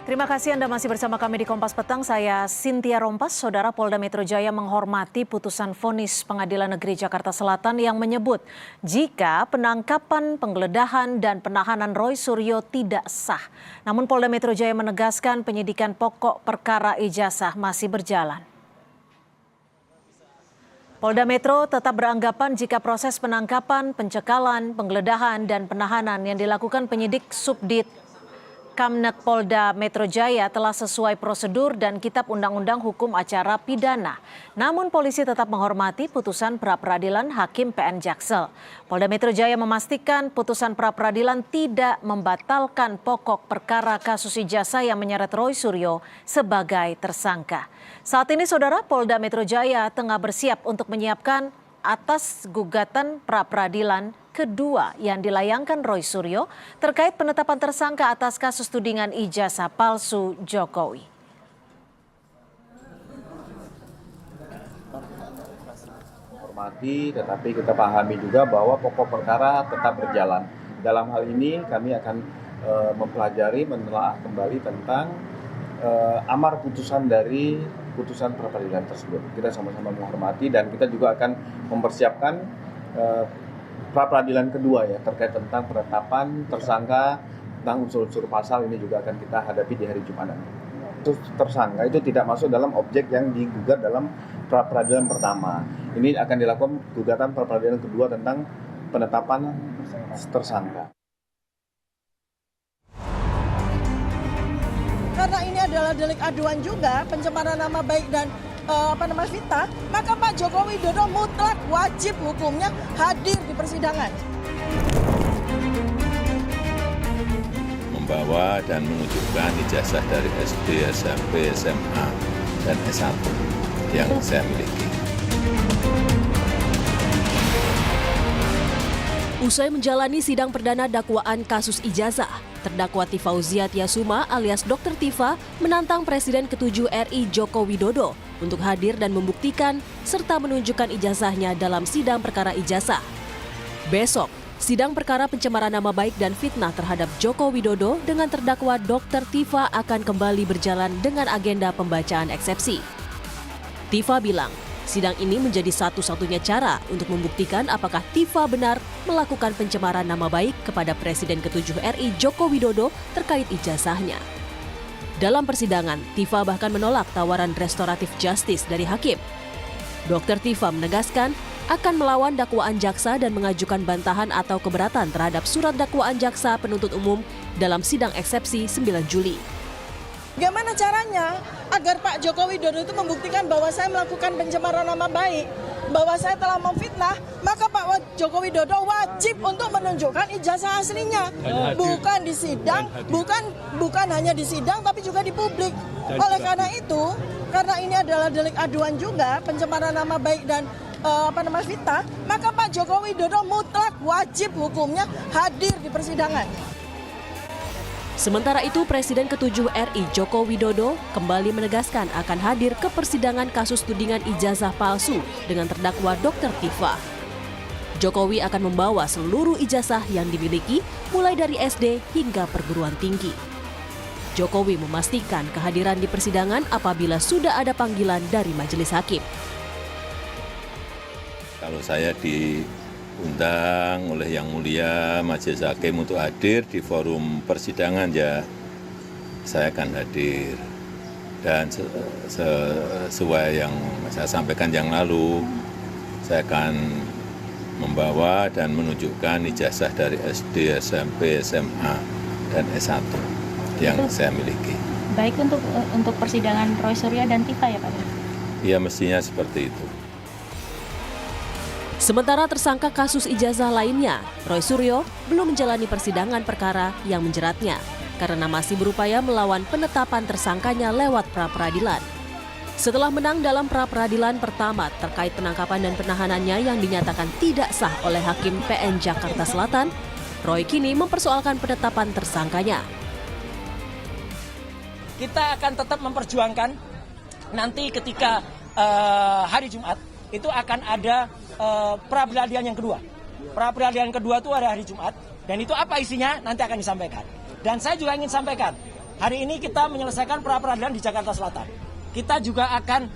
Terima kasih Anda masih bersama kami di Kompas Petang. Saya Cynthia Rompas. Saudara, Polda Metro Jaya menghormati putusan vonis Pengadilan Negeri Jakarta Selatan yang menyebut jika penangkapan, penggeledahan, dan penahanan Roy Suryo tidak sah. Namun Polda Metro Jaya menegaskan penyidikan pokok perkara ijazah masih berjalan. Polda Metro tetap beranggapan jika proses penangkapan, pencekalan, penggeledahan, dan penahanan yang dilakukan penyidik Subdit Kamnek Polda Metro Jaya telah sesuai prosedur dan Kitab Undang-Undang Hukum Acara Pidana. Namun polisi tetap menghormati putusan pra-peradilan Hakim PN Jaksel. Polda Metro Jaya memastikan putusan pra-peradilan tidak membatalkan pokok perkara kasus ijazah yang menyeret Roy Suryo sebagai tersangka. Saat ini Saudara, Polda Metro Jaya tengah bersiap untuk menyiapkan atas gugatan pra-peradilan kedua yang dilayangkan Roy Suryo terkait penetapan tersangka atas kasus tudingan ijazah palsu Jokowi. Hormati, tetapi kita pahami juga bahwa pokok perkara tetap berjalan. Dalam hal ini kami akan mempelajari, menelaah kembali tentang amar putusan dari putusan pra-peradilan tersebut. Kita sama-sama menghormati dan kita juga akan mempersiapkan pra-peradilan kedua ya terkait tentang penetapan tersangka tentang unsur-unsur pasal ini juga akan kita hadapi di hari Jumat nanti. Itu tersangka itu tidak masuk dalam objek yang digugat dalam pra-peradilan pertama. Ini akan dilakukan gugatan pra-peradilan kedua tentang penetapan tersangka. Karena ini adalah delik aduan juga, pencemaran nama baik dan fitnah, maka Pak Joko Widodo mutlak wajib hukumnya hadir di persidangan. Membawa dan menunjukkan ijazah dari SD, SMP, SMA, dan S1 yang saya miliki. Usai menjalani sidang perdana dakwaan kasus ijazah, terdakwa Tifauzia Tiasuma alias Dr. Tifa menantang Presiden ke-7 RI Joko Widodo untuk hadir dan membuktikan serta menunjukkan ijazahnya dalam sidang perkara ijazah. Besok, sidang perkara pencemaran nama baik dan fitnah terhadap Joko Widodo dengan terdakwa Dr. Tifa akan kembali berjalan dengan agenda pembacaan eksepsi. Tifa bilang, sidang ini menjadi satu-satunya cara untuk membuktikan apakah Tifa benar melakukan pencemaran nama baik kepada Presiden ke-7 RI Joko Widodo terkait ijazahnya. Dalam persidangan, Tifa bahkan menolak tawaran restoratif justice dari hakim. Dr. Tifa menegaskan akan melawan dakwaan jaksa dan mengajukan bantahan atau keberatan terhadap surat dakwaan jaksa penuntut umum dalam sidang eksepsi 9 Juli. Bagaimana caranya agar Pak Joko Widodo itu membuktikan bahwa saya melakukan pencemaran nama baik, bahwa saya telah memfitnah, maka Pak Joko Widodo wajib untuk menunjukkan ijazah aslinya, bukan di sidang, bukan hanya di sidang, tapi juga di publik. Oleh karena itu, karena ini adalah delik aduan juga, pencemaran nama baik dan fitnah, maka Pak Joko Widodo mutlak wajib hukumnya hadir di persidangan. Sementara itu, Presiden ke-7 RI Joko Widodo kembali menegaskan akan hadir ke persidangan kasus tudingan ijazah palsu dengan terdakwa Dr. Tifa. Jokowi akan membawa seluruh ijazah yang dimiliki mulai dari SD hingga perguruan tinggi. Jokowi memastikan kehadiran di persidangan apabila sudah ada panggilan dari majelis hakim. Kalau saya diundang oleh Yang Mulia Majelis Hakim untuk hadir di forum persidangan, ya saya akan hadir. Dan sesuai yang saya sampaikan yang lalu, saya akan membawa dan menunjukkan ijazah dari SD, SMP, SMA, dan S1 yang saya miliki. Baik untuk persidangan Roy Suryo dan Tifa ya Pak? Ya mestinya seperti itu. Sementara tersangka kasus ijazah lainnya, Roy Suryo belum menjalani persidangan perkara yang menjeratnya karena masih berupaya melawan penetapan tersangkanya lewat pra-peradilan. Setelah menang dalam pra-peradilan pertama terkait penangkapan dan penahanannya yang dinyatakan tidak sah oleh Hakim PN Jakarta Selatan, Roy kini mempersoalkan penetapan tersangkanya. Kita akan tetap memperjuangkan nanti ketika hari Jumat itu akan ada pra-peradilan yang kedua. Pra-peradilan kedua itu ada hari Jumat dan itu apa isinya nanti akan disampaikan. Dan saya juga ingin sampaikan hari ini kita menyelesaikan pra-peradilan di Jakarta Selatan. Kita juga akan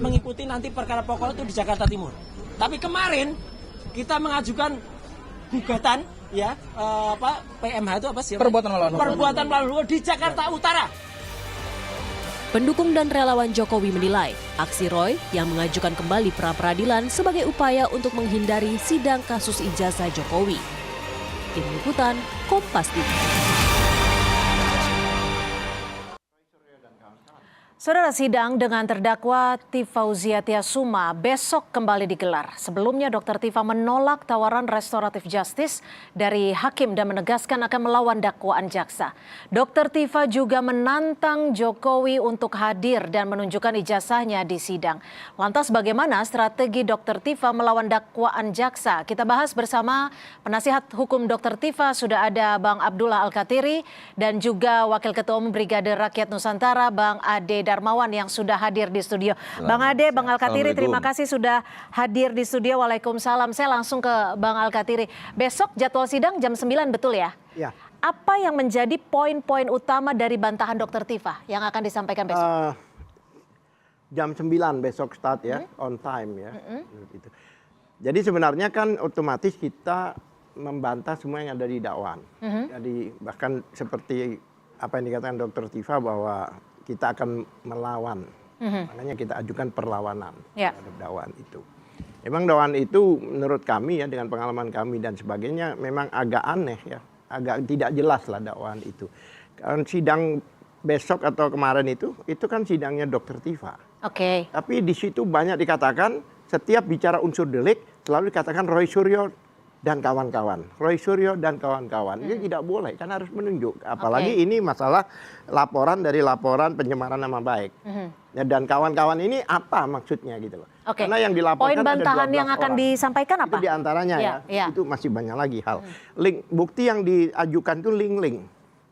mengikuti nanti perkara pokok itu di Jakarta Timur. Tapi kemarin kita mengajukan gugatan ya PMH itu apa sih? Perbuatan melawan hukum di Jakarta Utara. Pendukung dan relawan Jokowi menilai aksi Roy yang mengajukan kembali pra-peradilan sebagai upaya untuk menghindari sidang kasus ijazah Jokowi. Tim Liputan, Kompas TV. Saudara, sidang dengan terdakwa Tifauzia Tiasuma besok kembali digelar. Sebelumnya Dr. Tifa menolak tawaran restoratif justice dari hakim dan menegaskan akan melawan dakwaan jaksa. Dr. Tifa juga menantang Jokowi untuk hadir dan menunjukkan ijazahnya di sidang. Lantas bagaimana strategi Dr. Tifa melawan dakwaan jaksa? Kita bahas bersama penasihat hukum Dr. Tifa, sudah ada Bang Abdullah Al-Katiri dan juga Wakil Ketua Umum Brigade Rakyat Nusantara Bang Ade Darmawan yang sudah hadir di studio. Bang Ade, Bang Al-Katiri, terima kasih sudah hadir di studio. Waalaikumsalam. Saya langsung ke Bang Al-Katiri. Besok jadwal sidang jam 9 betul ya? Ya. Apa yang menjadi poin-poin utama dari bantahan Dr. Tifa yang akan disampaikan besok? Jam 9 besok start ya, on time ya. Jadi sebenarnya kan otomatis kita membantah semua yang ada di dakwaan. Jadi bahkan seperti apa yang dikatakan Dr. Tifa bahwa kita akan melawan, makanya kita ajukan perlawanan terhadap dakwaan itu. Memang dakwaan itu menurut kami ya, dengan pengalaman kami dan sebagainya, memang agak aneh ya, agak tidak jelas lah dakwaan itu. Karena sidang besok atau kemarin itu kan sidangnya Dr. Tifa. Oke. Tapi di situ banyak dikatakan setiap bicara unsur delik selalu dikatakan Roy Suryo dan kawan-kawan, Roy Suryo dan kawan-kawan. Ini tidak boleh, kan harus menunjuk. Apalagi ini masalah laporan dari laporan pencemaran nama baik. Ya, dan kawan-kawan ini apa maksudnya gitu loh. Karena yang dilaporkan poin bantahan ada 12 yang akan orang. disampaikan apa? Itu diantaranya ya, itu masih banyak lagi hal. Link bukti yang diajukan itu link-link.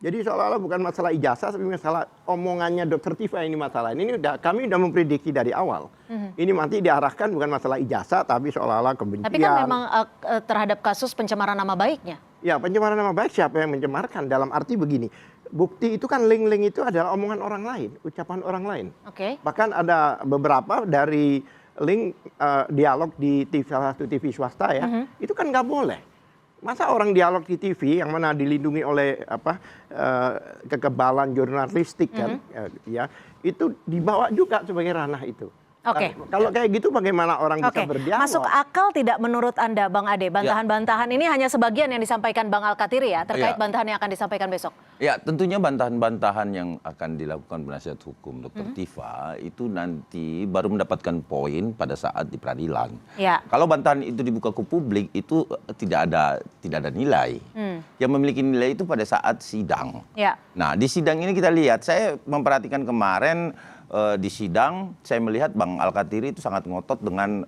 Jadi seolah-olah bukan masalah ijazah, tapi masalah omongannya Dr. Tifa ini masalah. Ini kami udah memprediksi dari awal. Ini nanti diarahkan bukan masalah ijazah, tapi seolah-olah kebencian. Tapi kan memang terhadap kasus pencemaran nama baiknya. Ya, pencemaran nama baik siapa yang mencemarkan? Dalam arti begini, bukti itu kan link-link itu adalah omongan orang lain, ucapan orang lain. Bahkan ada beberapa dari link dialog di salah satu TV swasta ya, itu kan nggak boleh. Masa orang dialog di TV yang mana dilindungi oleh kekebalan jurnalistik kan, ya itu dibawa juga sebagai ranah itu. Kalau kayak gitu bagaimana orang bisa berdialog? Masuk akal tidak menurut Anda, Bang Ade? Bantahan-bantahan ini hanya sebagian yang disampaikan Bang Al-Katiri ya, terkait bantahan yang akan disampaikan besok. Ya, tentunya bantahan-bantahan yang akan dilakukan penasihat hukum Dr. Tifa itu nanti baru mendapatkan poin pada saat di peradilan. Kalau bantahan itu dibuka ke publik itu tidak ada nilai. Yang memiliki nilai itu pada saat sidang. Nah, di sidang ini kita lihat, saya memperhatikan kemarin di sidang, saya melihat Bang Al-Katiri itu sangat ngotot dengan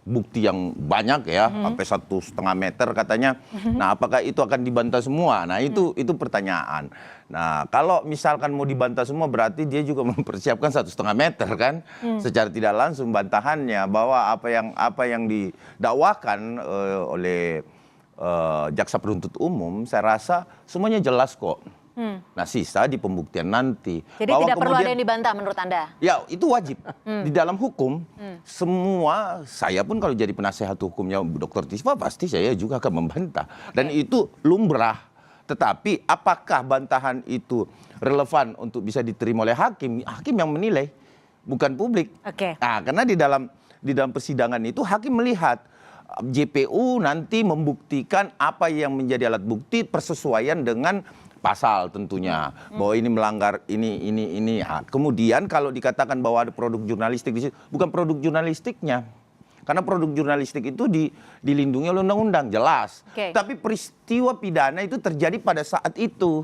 bukti yang banyak ya, sampai 1,5 meter katanya. Nah, apakah itu akan dibantah semua? Nah, itu pertanyaan. Nah, kalau misalkan mau dibantah semua berarti dia juga mempersiapkan 1,5 meter kan, secara tidak langsung bantahannya bahwa apa yang didakwakan oleh jaksa penuntut umum, saya rasa semuanya jelas kok. Nah, sisa di pembuktian nanti. Jadi bahwa tidak perlu ada yang dibantah menurut Anda? Ya, itu wajib. Di dalam hukum, semua, saya pun kalau jadi penasehat hukumnya Dr. Tifa, pasti saya juga akan membantah. Dan itu lumrah. Tetapi apakah bantahan itu relevan untuk bisa diterima oleh hakim? Hakim yang menilai, bukan publik. Nah, karena di dalam persidangan itu hakim melihat JPU nanti membuktikan apa yang menjadi alat bukti persesuaian dengan pasal tentunya, bahwa ini melanggar ini. Nah, kemudian kalau dikatakan bahwa ada produk jurnalistik di situ, bukan produk jurnalistiknya. Karena produk jurnalistik itu dilindungi oleh undang-undang, jelas. Tapi peristiwa pidana itu terjadi pada saat itu.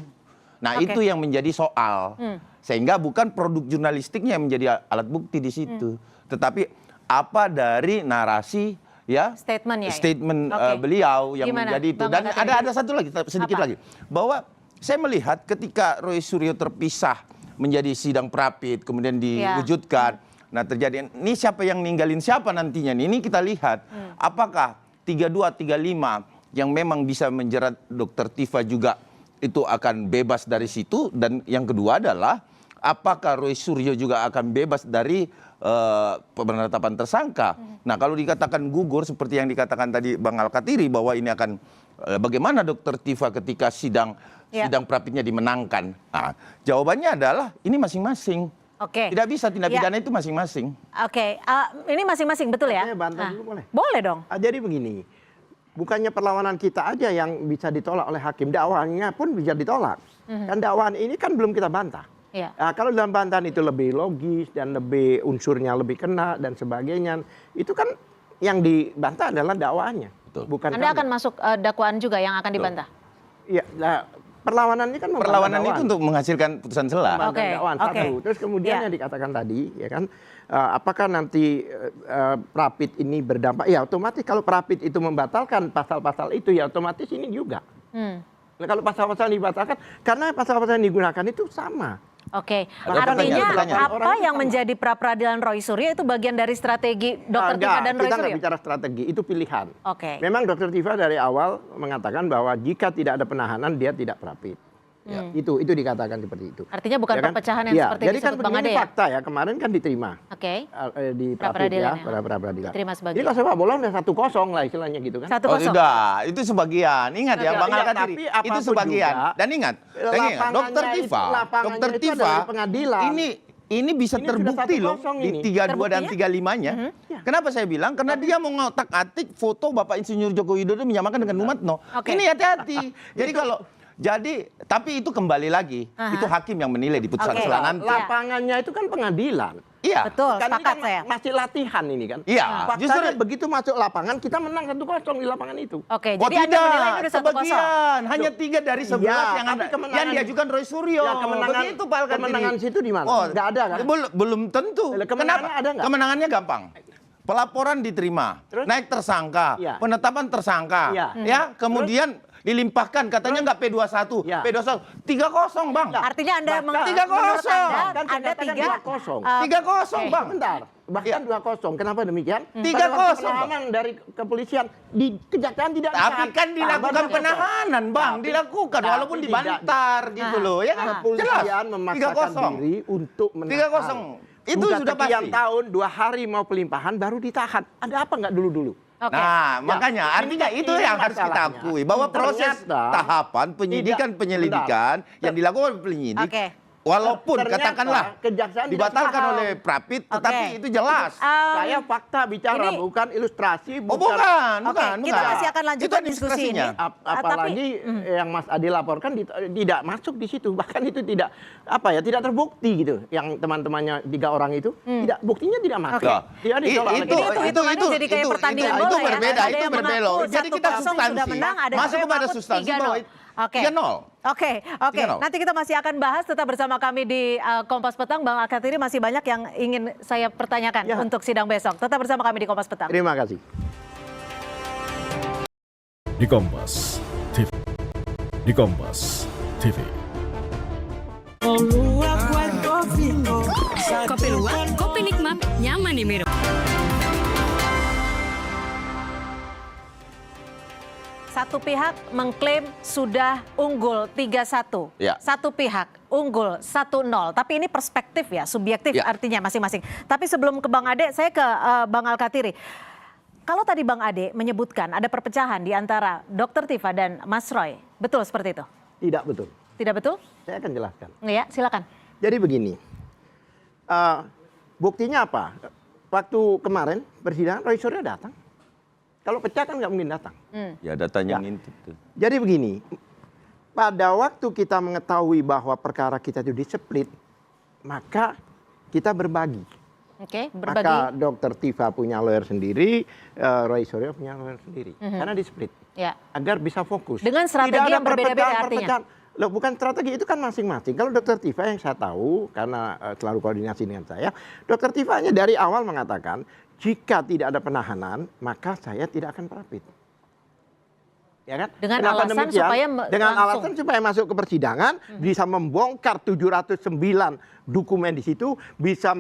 Nah, itu yang menjadi soal. Sehingga bukan produk jurnalistiknya yang menjadi alat bukti di situ. Tetapi apa dari narasi ya, statement beliau yang menjadi itu. Dan ada satu lagi, sedikit lagi. Bahwa saya melihat ketika Roy Suryo terpisah menjadi sidang prapit, kemudian diwujudkan. Nah, terjadi, ini siapa yang ninggalin siapa nantinya? Ini kita lihat. Apakah 32, 35 yang memang bisa menjerat Dr. Tifa juga itu akan bebas dari situ, dan yang kedua adalah apakah Roy Suryo juga akan bebas dari penetapan tersangka. Nah, kalau dikatakan gugur seperti yang dikatakan tadi Bang Alkatiri bahwa ini akan bagaimana Dr. Tifa ketika sidang pra-pitnya dimenangkan. Nah, jawabannya adalah ini masing-masing. Oke. Tidak bisa tindak pidana itu masing-masing. Oke, ini masing-masing betul ya? Saya bantah dulu boleh? Boleh dong. Jadi begini, bukannya perlawanan kita aja yang bisa ditolak oleh hakim, dakwaannya pun bisa ditolak. Kan dakwaan ini kan belum kita bantah. Iya. Nah, kalau dalam bantahan itu lebih logis dan lebih unsurnya lebih kena dan sebagainya, itu kan yang dibantah adalah dakwaannya. Betul. Bukan Anda kami. akan masuk dakwaan juga yang akan dibantah? Iya, nah, perlawanan ini kan Perlawanan dakwaan. itu untuk menghasilkan putusan sela. Membantah Oke, dakwaan, oke. satu. Terus kemudian yang dikatakan tadi, ya kan, apakah nanti pra-pit ini berdampak? Ya otomatis kalau pra-pit itu membatalkan pasal-pasal itu, ya otomatis ini juga. Nah, kalau pasal-pasal dibatalkan, karena pasal-pasal yang digunakan itu sama. Oke, Ada artinya pertanyaan. apa yang menjadi pra-peradilan Roy Suryo itu bagian dari strategi Dr. Tifa dan Roy kita Suryo? nggak bicara strategi, itu pilihan. Oke. Memang Dr. Tifa dari awal mengatakan bahwa jika tidak ada penahanan dia tidak pra-pit. Itu dikatakan seperti itu. Artinya bukan Ya kan? perpecahan yang Iya, seperti jadi kan disebut Bang begini Ade ya? fakta ya, kemarin kan diterima. Oke. Di pra-pit Pra-peradilan ya, ya. pra-peradilan. Diterima sebagai- Ini kalau sepak bola udah 1-0 lah istilahnya gitu kan. 1-0. Oh tidak, itu sebagian. Ingat ya, Iya, Bang iya, Alkatiri, tapi itu apapun sebagian. juga, Dan ingat, lapangannya Dokter Tifa, lapangannya Dokter itu Tifa, adalah pengadilan. ini bisa Ini sudah terbukti loh 1-0 di ini. 32 dan Terbuktinya? 35-nya. Kenapa saya bilang? Karena dia mau ngotak-atik foto Bapak Insinyur Joko Widodo menyamakan dengan Mumatno. Oke. Ini hati-hati. Tapi itu kembali lagi, itu hakim yang menilai di putusan Oke. sela nanti. Lapangannya itu kan pengadilan. Iya. Betul, Kan ini sepakat kan saya. masih latihan ini kan. Iya, Faktanya justru begitu masuk lapangan kita menang 1-0 di lapangan itu. Oke, Oh jadi Anda menilai tidak, itu udah 1-0. sebagian. Hanya 3 dari 11 Iya, yang tapi ada, kemenangan- yang diajukan Roy Suryo. Ya, Begitu Pak Alkatiri. kemenangan situ di mana? Nggak ada kan? Belum tentu. Kemenangannya Kenapa? ada nggak? Kemenangannya gampang. Pelaporan diterima, Terus? naik tersangka, Iya. penetapan tersangka, Iya. ya, kemudian dilimpahkan, katanya nggak P21, Iya. P21, 3-0 Bang. Artinya Anda Bahkan- 3-0. Bahkan Anda ternyata kan 2-0. 3-0 oke. Bang. Bentar, bahkan 2-0. Kenapa demikian? 3-0, Pada waktu penahanan dari kepolisian di kejaksaan tidak Tapi ditahan. kan dilakukan Tambah 2-0. penahanan, Bang. Tapi- Dilakukan tapi walaupun tidak. dibantar gitu loh, ya kan? Kepolisian memaksakan diri untuk menahan. 3-0. Itu Bukan sudah sekian pasti. tahun 2 hari mau pelimpahan baru ditahan. Ada apa nggak dulu-dulu? Oke. Nah, makanya artinya itu ini yang harus kita masalahnya. akui bahwa proses Ternyata tahapan penyidikan tidak- penyelidikan yang dilakukan penyidik Oke. walaupun Ternyata katakanlah kejaksaan tidak dibatalkan paham. oleh pra-pit tetapi Oke. itu jelas. Saya fakta bicara, ini- bukan ilustrasi, Oh bukan, Oke, bukan, kita bukan. masih akan lanjutkan Itu diskusi ini. administrasinya. Apalagi yang Mas Adi laporkan tidak masuk di situ, bahkan itu tidak tidak terbukti gitu. Yang teman-temannya 3 orang itu tidak, buktinya tidak masuk. Oke. Dia ditolak oleh Ini hitungannya jadi kayak pertandingan bola itu ya. berbeda, Ada itu yang berbelok. mengaku Jadi kita 1-0 sudah substansi. menang, ada Masuk yang kepada mengaku substansi 3-0. bahwa Oke. 3-0. Oke. 3-0. Nanti kita masih akan bahas, tetap bersama kami di Kompas Petang. Bang Alkatiri, masih banyak yang ingin saya pertanyakan Ya. untuk sidang besok. Tetap bersama kami di Kompas Petang. Terima kasih. Di Kompas TV. Di Kompas TV. Kopi luwak, kopi nikmat, nyaman diminum. Satu pihak mengklaim sudah unggul 3-1. Ya. Satu pihak unggul 1-0. Tapi ini perspektif ya, subjektif Ya. artinya masing-masing. Tapi sebelum ke Bang Ade, saya ke Bang Alkatiri. Kalau tadi Bang Ade menyebutkan ada perpecahan di antara Dr. Tifa dan Mas Roy. Betul seperti itu? Tidak betul. Tidak betul? Saya akan jelaskan. Ya, silakan. Jadi begini, buktinya apa? Waktu kemarin persidangan Roy Suryo datang. Kalau pecah kan nggak mungkin datang. Ya datanya Ya. ngintip tuh. Jadi begini, pada waktu kita mengetahui bahwa perkara kita itu di-split, maka kita berbagi. Oke, Maka berbagi. Dr. Tifa punya lawyer sendiri, Roy Suryo punya lawyer sendiri. Karena di-split. Ya. Agar bisa fokus. Dengan strategi Tidak ada yang berbeda-beda perpecahan-perpecahan. artinya. Loh, bukan strategi, itu kan masing-masing. Kalau Dr. Tifa yang saya tahu, karena selalu koordinasi dengan saya, Dr. Tifa hanya dari awal mengatakan, jika tidak ada penahanan, maka saya tidak akan pra-pit. Ya kan? Dengan Kenapa alasan demikian? supaya Dengan langsung. alasan supaya masuk ke persidangan, bisa membongkar 709 dokumen di situ, bisa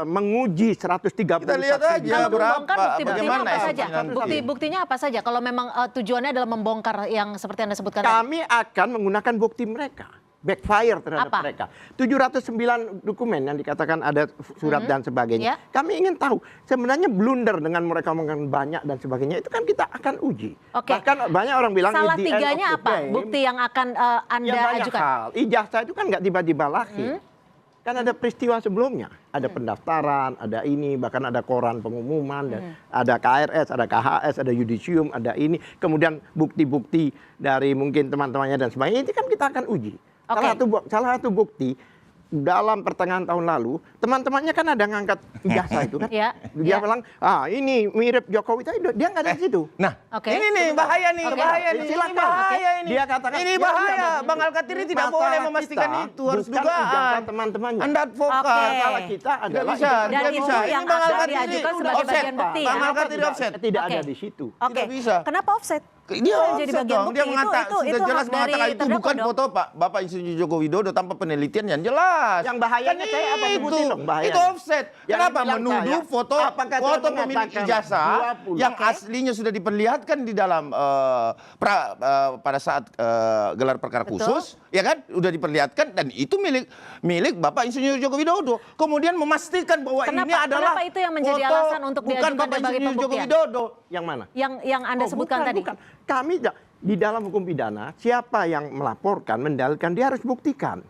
menguji 130 Kita lihat saksi. aja Kalau berapa, membongkar bukti-buktinya bagaimana apa saja? estimasi. Bukti-buktinya apa saja? Kalau memang tujuannya adalah membongkar yang seperti Anda sebutkan tadi. Kami akan menggunakan bukti mereka. Backfire terhadap Apa? mereka. 709 dokumen yang dikatakan ada surat dan sebagainya. Ya. Kami ingin tahu sebenarnya blunder dengan mereka mengatakan banyak dan sebagainya itu kan kita akan uji. Oke. Bahkan banyak orang bilang Salah at the end tiganya of the apa? day, Bukti yang akan Anda ya banyak ajukan? hal. Ijazah itu kan nggak tiba-tiba lahir. Kan ada peristiwa sebelumnya, ada pendaftaran, ada ini, bahkan ada koran pengumuman, dan ada KRS, ada KHS, ada yudisium, ada ini, kemudian bukti-bukti dari mungkin teman-temannya dan sebagainya, itu kan kita akan uji. Salah satu bukti dalam pertengahan tahun lalu, teman-temannya kan ada ngangkat ijazah itu kan. Ya, Dia bilang, ini mirip Jokowi, tapi dia nggak ada di situ. Nah, Oke. ini nih bahaya nih, bahaya nih. Silakan. Ini bahaya ini. Dia katakan, ini ya, bahaya. dia ada Bang di situ. Al-Katiri tidak Masalah boleh memastikan kita itu, harus bukan ijazah dugaan. teman-temannya. Anda advokat. Oke. Masalah kita Tidak adalah bisa, Dan tidak itu bisa. yang Ini Bang akan Al-Katiri diajukan udah sebagai offset, bagian bukti, Pak. ya? Bang Al-Katiri offset. Tidak Oke. ada di situ. Oke. Tidak bisa. Kenapa offset? Dia Itu yang jadi offset bagian dong. bukti. Dia mengatakan, Itu sudah jelas hak dari mengatakan itu terdakwa bukan dong. foto Pak Bapak Insinyur Joko Widodo tanpa penelitian yang jelas. Yang bahayanya Kan saya apa sebutin dong bahayanya? Itu offset. Yang Kenapa dibilang menuduh saya, foto apakah saya pemilik mengatakan ijazah 20? yang aslinya sudah diperlihatkan di dalam pada saat gelar perkara khusus, ya kan? Sudah diperlihatkan dan itu milik Bapak Insinyur Joko Widodo. Kemudian memastikan bahwa ini adalah kenapa itu yang menjadi foto alasan untuk bukan diajukan Bapak sebagai Insinyur Joko pembuktian? Widodo. Yang mana? Yang Anda sebutkan bukan, tadi. bukan. Kami di dalam hukum pidana, siapa yang melaporkan, mendalilkan, dia harus buktikan.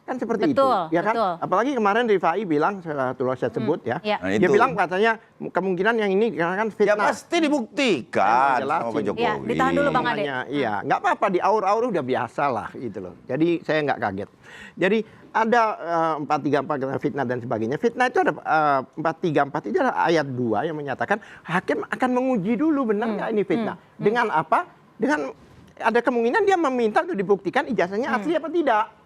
Kan seperti Betul, itu, ya kan? betul. Apalagi kemarin Rifai bilang, saya sebut ya, Ya. Nah, dia itu. bilang katanya kemungkinan yang ini kan Ya fitnah. pasti dibuktikan Saya sama Pak Jokowi. Ya, ditahan dulu Bang Ade. Iya, nggak apa-apa di aur-aur udah biasa lah gitu loh. Jadi saya nggak kaget. Jadi ada 434 fitnah dan sebagainya. Fitnah itu ada 434 itu ada ayat 2 yang menyatakan hakim akan menguji dulu benar nggak ini fitnah. Dengan apa? Dengan ada kemungkinan dia meminta untuk dibuktikan ijazahnya asli apa tidak.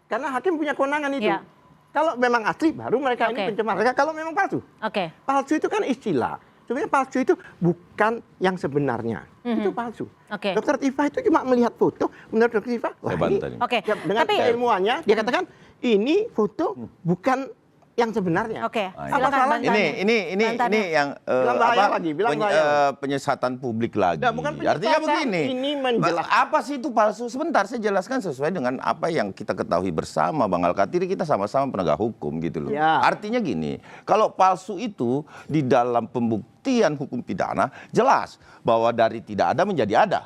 Karena hakim punya kewenangan itu. Ya. Kalau memang asli baru mereka Oke. ini pencemar. Kalau memang palsu. Oke. Palsu itu kan istilah. Sebenarnya palsu itu bukan yang sebenarnya. Itu palsu. Oke. Dokter Tifa itu cuma melihat foto. Menurut Dokter Tifa, wah Saya ini bantah nih. Oke. ya, dengan Tapi keilmuannya dia katakan ini foto bukan yang sebenarnya. Oke. Apa Silakan salahnya? bantahnya. Ini Bantahnya. yang Bilang bahaya lagi, bilang bahaya. penyesatan publik lagi. Nah, bukan Artinya penyesatan, begini. ini menjelaskan. Apa sih itu palsu? Sebentar saya jelaskan sesuai dengan apa yang kita ketahui bersama Bang Al-Katiri, kita sama-sama penegak hukum gitu loh. Ya. Artinya gini, kalau palsu itu di dalam pembuktian hukum pidana jelas bahwa dari tidak ada menjadi ada.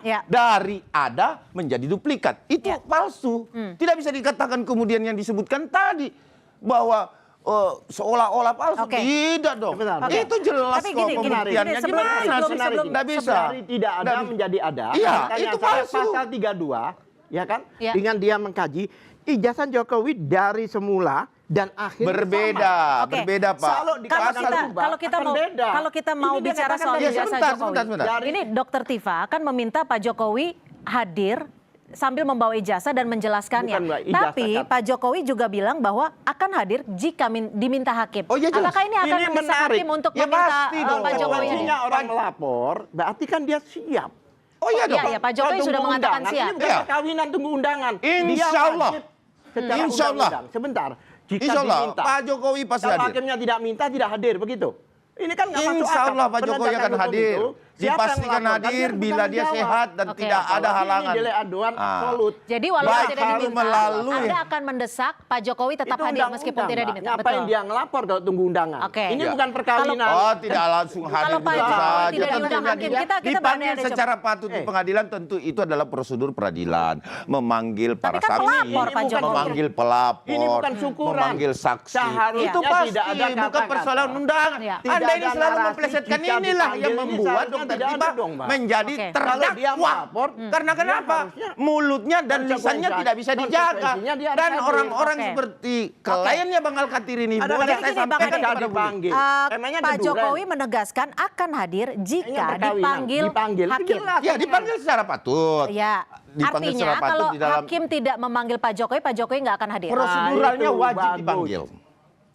Ya. Dari ada menjadi duplikat. Itu Ya. palsu. Tidak bisa dikatakan kemudian yang disebutkan tadi bahwa seolah-olah palsu. Oke. Tidak dong. Sebentar, oke. Itu jelas Tapi kok gini, pembuktiannya. sebelum- Gimana sebelum- sih? sebelum- Nggak bisa. Dari tidak ada Nggak bisa. menjadi ada. Iya, Makanya itu saya palsu. pasal 32, ya kan? Ya. Dengan dia mengkaji ijazah Jokowi dari semula dan akhir Berbeda, Sama. Oke. berbeda Pak. Kalau Kalau kita mau Ini dia bicara katakan soal tadi. Ya, ijazah sebentar, Jokowi. sebentar. Ini Dokter Tifa akan meminta Pak Jokowi hadir sambil membawa ijazah dan menjelaskannya. Bukan, Mbak, ijazah Tapi kan. Pak Jokowi juga bilang bahwa akan hadir jika diminta hakim. Oh, iya, jelas. Apakah ini akan Ini mendesak menarik. hakim untuk Ya, meminta pasti dong. Pak Jokowi hadir? Posisinya orang melapor, berarti kan dia siap. Oh iya dong. Iya, Pak Jokowi Kalau sudah tunggu mengatakan undangan, siap. Ini bukan Iya. perkawinan tunggu undangan. Insya Dia Allah. wajib secara Insya Allah. undang-undang. Sebentar. Jika Insya Allah diminta. Pak Jokowi pasti Kalau hadir. hakimnya tidak minta, tidak hadir, begitu. Ini kan nggak masuk Insya akal. Allah Pak Jokowi Penegakan akan hukum hadir. itu, siapa yang Dipastikan melaporkan, hadir dia bila bertanggung dia jawab. sehat dan Oke. tidak ada Apalagi halangan. Ini dele aduan Ah. absolut. Jadi walaupun Baik, tidak harus diminta, melalui. Anda akan mendesak Pak Jokowi tetap Itu hadir meskipun undang-undang, tidak Mbak. diminta. Ngapain Betul. dia ngelapor kalau tunggu undangan? Oke. Ini Ya. bukan perkawinan. Oh, tidak langsung hadir Kalau Pak begitu Jokowi saja. tidak Tentu diundang hakim, dia kita dipanggil berandai-andai secara patut di pengadilan, tentu itu adalah prosedur peradilan. Memanggil para kan saksi, pelapor, Pak Jokowi. memanggil pelapor, Ini bukan syukuran. memanggil saksi. Seharusnya Itu pasti, tidak ada bukan kata-kata. persoalan undangan. Ya. Tidak Anda ini ada selalu narasi memplesetkan jika inilah dipanggil yang ini membuat seharusnya Dokter tidak Tifa ada dong, Mbak. menjadi Oke. Kalau dia terdakwa. melapor, Karena dia kenapa? harusnya Mulutnya dan lisannya tidak bisa dijaga. konsekuensinya dia harus Dan hadir. orang-orang Oke. seperti kliennya Bang Al-Katiri ini, Ada boleh kadang saya gini, Bang sampaikan Ade. kepada publik. dipanggil. Emangnya Pak ada Jokowi duren? menegaskan akan hadir jika Kayaknya perkawinan. dipanggil Itu hakim. jelas. Ya, dipanggil secara patut. Ya, Dipanggil artinya secara patut kalau di dalam hakim tidak memanggil Pak Jokowi nggak akan hadir. proseduralnya itu wajib bagus. dipanggil.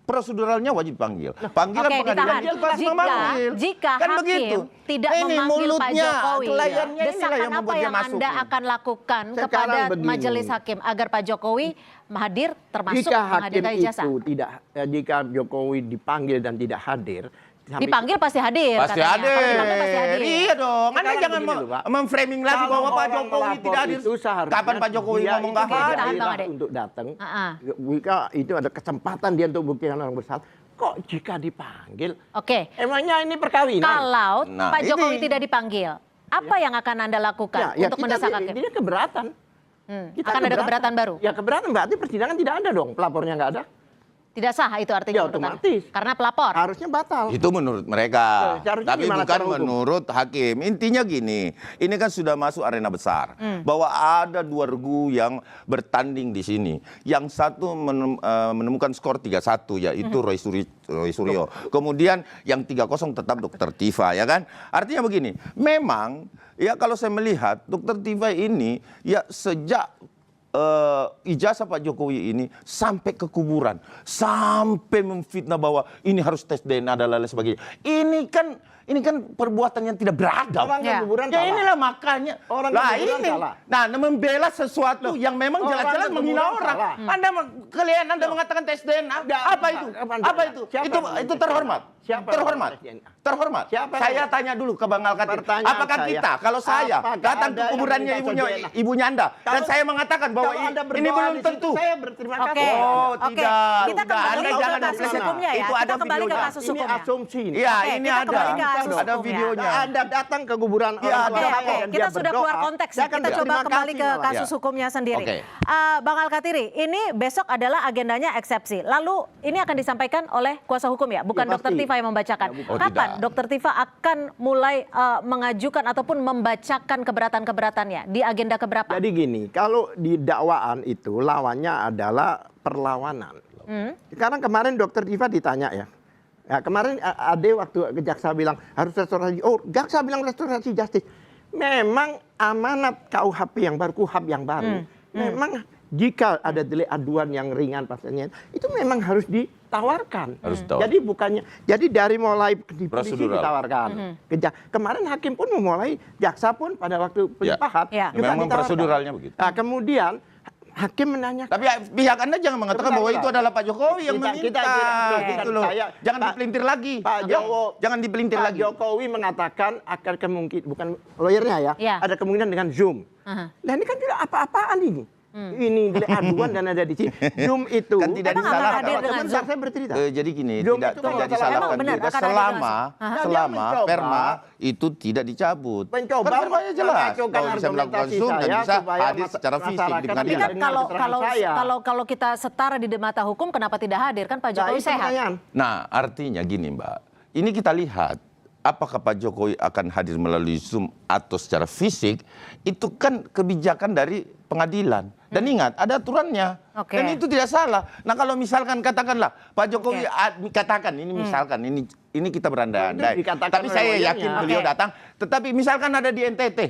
proseduralnya wajib panggil. Panggilan Oke, pengadilan ditahan. dia pasti memanggil. Jika Kan hakim begitu. tidak Ini memanggil Pak mulutnya, Jokowi, layarnya inilah desakan yang apa membuat dia yang masuk. Anda akan lakukan Sekarang kepada begini. majelis hakim agar Pak Jokowi hadir, termasuk Jika hakim menghadirkan ijazah? itu tidak, jika Jokowi dipanggil dan tidak hadir, sampai- Dipanggil pasti hadir. Pasti katanya. hadir. Kalau dipanggil pasti hadir. Iya dong. Anda Sekarang jangan begini loh, Pak. memframing lagi Kalau bahwa Pak orang Jokowi melapor tidak hadir. itu seharusnya Kapan Pak Jokowi dia ngomong itu nggak Oke, ditahan, hadir? Bang Ade. untuk datang. Ah. Jika itu ada kesempatan dia untuk buktikan orang bersalah. Kok jika dipanggil? Oke. Emangnya ini perkawinan? Kalau Nah, Pak Jokowi ini- tidak dipanggil, apa yang akan Anda lakukan untuk mendesak hakim? Dia keberatan. Kita Akan ada keberatan baru? Ya keberatan berarti persidangan tidak ada dong. Pelapornya nggak ada. Tidak sah itu artinya Ya, menurut Anda? otomatis. Karena pelapor. Harusnya batal. Itu menurut mereka, Seharusnya tapi gimana bukan cara hukum? menurut hakim. Intinya gini, ini kan sudah masuk arena besar, bahwa ada dua regu yang bertanding di sini. Yang satu menemukan skor 3-1, yaitu Roy Suryo. Kemudian yang 3-0 tetap Dr. Tifa, ya kan? Artinya begini, memang ya kalau saya melihat Dr. Tifa ini ya sejak ijazah Pak Jokowi ini sampai ke kuburan, sampai memfitnah bahwa ini harus tes DNA dan lain sebagainya. Ini kan perbuatan yang tidak beradab. Orang Ya. kuburan Ya salah. inilah makanya. Orang Lah kuburan ini. salah. Nah, membela sesuatu yang memang orang jelas-jelas menghina kuburan orang. salah. Kalian Anda mengatakan tes DNA. Apa itu? Apa itu? Siapa yang Itu tes terhormat. Siapa yang Terhormat. tes DNA? Terhormat. Siapa yang Saya tes? tanya dulu ke Bang Alkatir. Pertanyaan Apakah saya, kita, kalau saya apakah datang ada ke yang kuburannya minta DNA? ibunya Anda dan Kalau- saya mengatakan bahwa Kalau Anda ini berdoa belum di situ, tentu. saya berterima Oke, kasih. Oh, oke. tidak. Kita Udah, kembali Anda ke jangan kasus memfitnah. hukumnya ya. Itu Kita ada kembali ke videonya. kasus Ini hukumnya. asumsi. Iya, Oke, ini kita ada. kembali ke kasus Ada hukumnya. videonya. Anda datang ke kuburan Iya, orang ada. tua Oke, dan kita dia sudah berdoa, keluar konteks. saya akan Kita coba berterima kembali kasih ke malah. kasus hukumnya sendiri. Oke. Bang Alkatiri, ini besok adalah agendanya eksepsi. Lalu ini akan disampaikan oleh kuasa hukum ya, bukan Ya, Dr. pasti. Tifa yang membacakan. Oh, Kapan tidak. Dr. Tifa akan mulai mengajukan ataupun membacakan keberatan-keberatannya di agenda keberapa? Jadi gini, kalau di dakwaan itu lawannya adalah perlawanan. Sekarang kemarin Dokter Tifa ditanya ya. Ya kemarin Ade waktu jaksa bilang harus restorasi. Oh, jaksa bilang restorasi justice. Memang amanat KUHP yang baru, KUHP yang baru. Memang jika ada delik aduan yang ringan pasalnya, itu memang harus ditawarkan. Harus ditawarkan. Jadi bukannya, jadi dari mulai di polisi Prosedural. ditawarkan. Kemarin hakim pun memulai, jaksa pun pada waktu pelimpahan Ya. juga Memang ditawarkan. proseduralnya begitu. Nah, kemudian hakim menanyakan. Tapi pihak Anda jangan mengatakan bahwa itu adalah Pak Jokowi yang Kita- meminta, kita- gitu loh. Jangan Pak- dipelintir lagi. Pak Ya, Jokowi, jangan dipelintir Pak lagi. Jokowi mengatakan akan kemungkinan, bukan lawyernya ya, Ya. ada kemungkinan dengan Zoom. Aha. Nah ini kan tidak apa-apaan ini. Ini delik aduan dan ada di sini. Zoom itu. Kan tidak Emang akan disalahkan. hadir dengan Sebentar, Zoom? saya bercerita. Jadi gini, Zoom tidak itu kan tidak masalah- disalahkan Emang benar juga akan ada selama dengan Zoom? selama Dia mencoba. perma itu tidak dicabut. Mencoba Kan permanya jelas mengacaukan bahwa bisa melakukan argumentasi Zoom dan saya bisa supaya hadir secara fisik di masyarakat Tapi pengadilan. kan dengar keterangan saya. kalau kita setara di mata hukum, kenapa tidak hadir? Kan Pak Nah, Jokowi itu sehat. pertanyaan. Nah, artinya gini, Mbak. Ini kita lihat apakah Pak Jokowi akan hadir melalui Zoom atau secara fisik, itu kan kebijakan dari pengadilan. Dan ingat, ada aturannya. Oke. Dan itu tidak salah. Nah, kalau misalkan katakanlah Pak Jokowi katakan ini misalkan ini kita berandai-andai. Itu dikatakan Tapi oleh saya lawyernya. yakin beliau Oke. datang, tetapi misalkan ada di NTT.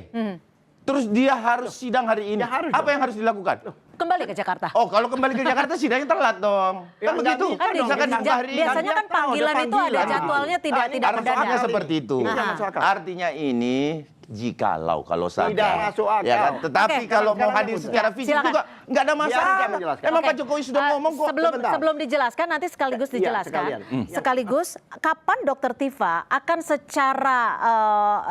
Terus dia harus sidang hari ini. Ya harus Apa dong. yang harus dilakukan? Kembali ke Jakarta. Oh, kalau kembali ke Jakarta sidangnya telat dong. Ya, Kan begitu. nggak bisa Kan dong. Misalkan biasanya hari ini. biasanya kan panggilan itu ada jadwalnya tidak Artinya mendadak. seperti itu. Tidak masuk akal. Artinya ini kalau saja. Tidak masuk akal. Ya kan? Tetapi Oke. kalau mau Sekarang hadir udah. secara fisik Silakan. juga nggak ada Biar dia masalah. menjelaskan. Emang Oke. Pak Jokowi sudah ngomong kok. Sebentar. Sebelum dijelaskan, nanti sekaligus dijelaskan. sekalian. Sekaligus, kapan Dr. Tifa akan secara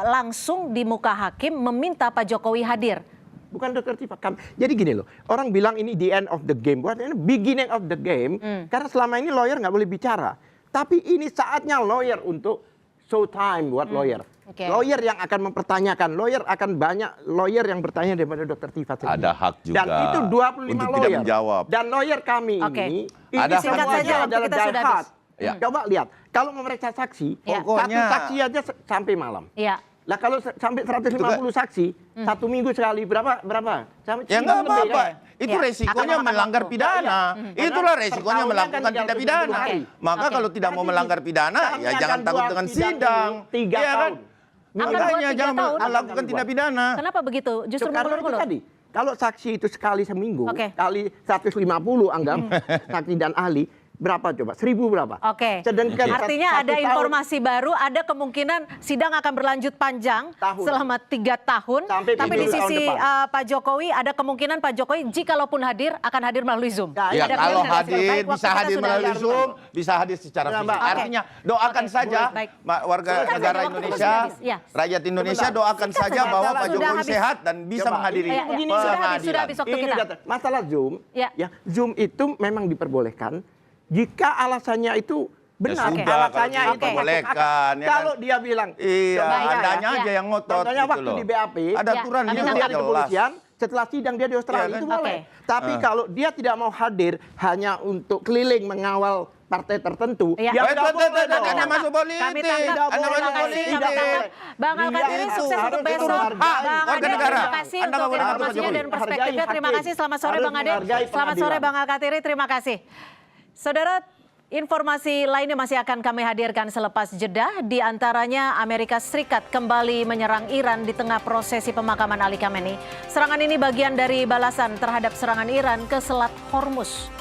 langsung di muka hakim meminta Pak Jokowi hadir? Bukan Dokter Tifa. Jadi gini loh, orang bilang ini the end of the game. Buat ini beginning of the game. Karena selama ini lawyer nggak boleh bicara. Tapi ini saatnya lawyer untuk show time buat lawyer. Oke. Lawyer yang akan mempertanyakan, lawyer akan banyak lawyer yang bertanya daripada Dokter Tifa sendiri. Ada hak juga Dan itu 25 untuk lawyer. tidak menjawab. Dan lawyer kami Oke. ini Ada singkat semuanya saja, waktu adalah kita sudah die habis. hard. Ya. Coba lihat, kalau memeriksa saksi, Ya. satu Pokoknya- saksi aja sampai malam. Iya. Lah kalau sampai 150 saksi, satu minggu sekali berapa? Sampai Ya nggak seminggu lebih, apa-apa. kan? Itu Ya, resikonya akan memakan melanggar waktu. pidana. Itulah resikonya Pertahunnya melakukan kan tindak 360 pidana. hari. Maka Oke. kalau tidak mau Nanti melanggar pidana, kami ya akan jangan takut buat dengan sidang sidang. ini 3 Iya kan? tahun. Akan buat Makanya 3 jangan tahun. melakukan tindak pidana. Kenapa begitu? Justru Karena itu mengulur-ulur. tadi, kalau saksi itu sekali seminggu, Oke. kali 150 anggap saksi dan ahli, berapa coba? 1.000 berapa? Oke. Sedangkan Artinya satu ada tahun- informasi baru, ada kemungkinan sidang akan berlanjut panjang selama 3 tahun. Sampai Tapi di pemilu tahun sisi depan. Pak Jokowi, ada kemungkinan Pak Jokowi jikalaupun hadir akan hadir melalui Zoom. Ya, Ada kalau kemungkinan hadir Baik, waktu bisa kita hadir sudah melalui habis. Zoom, bisa hadir secara Ya, fisik. Mbak. Artinya doakan Oke, saja baik. warga Singkat saja, negara waktu Indonesia, sudah habis. Ya. rakyat Indonesia Sebentar. doakan Singkat saja saja, bahwa sudah Pak Jokowi habis. sehat dan bisa Coba, menghadiri ini begini, sudah habis waktu Ini kita. data. Masalah Zoom, Ya. Zoom itu memang diperbolehkan jika alasannya itu benar. Ya sudah, Alasannya kalau itu diperbolehkan, ya kan? kalau dia bilang, Iya, Baik, andanya ya. aja yang ngotot contohnya gitu waktu loh. di BAP, Ada Ya, aturan kami yang dia tangkap. di jelas. kepolisian, setelah sidang dia di Australia, Iya, kan? itu boleh. Oke. Tapi kalau dia tidak mau hadir hanya untuk keliling mengawal partai tertentu, Iya. ya nggak boleh dong. Anda masuk politik. Kami tangkap. Tidak Terima boleh, kasih. tidak Kami boleh. tangkap. Bang Al-Katiri, Dia sukses harus untuk besok. menghargai Bang warga Ade, negara. terima kasih Anda untuk nggak boleh ngatur Pak informasinya Jokowi. dan perspektifnya. Terima kasih. Selamat sore Harus Bang Ade. menghargai Selamat sore pengadilan. Bang Al-Katiri. Terima kasih. Saudara, informasi lainnya masih akan kami hadirkan selepas jeda. Di antaranya Amerika Serikat kembali menyerang Iran di tengah prosesi pemakaman Ali Khamenei. Serangan ini bagian dari balasan terhadap serangan Iran ke Selat Hormuz.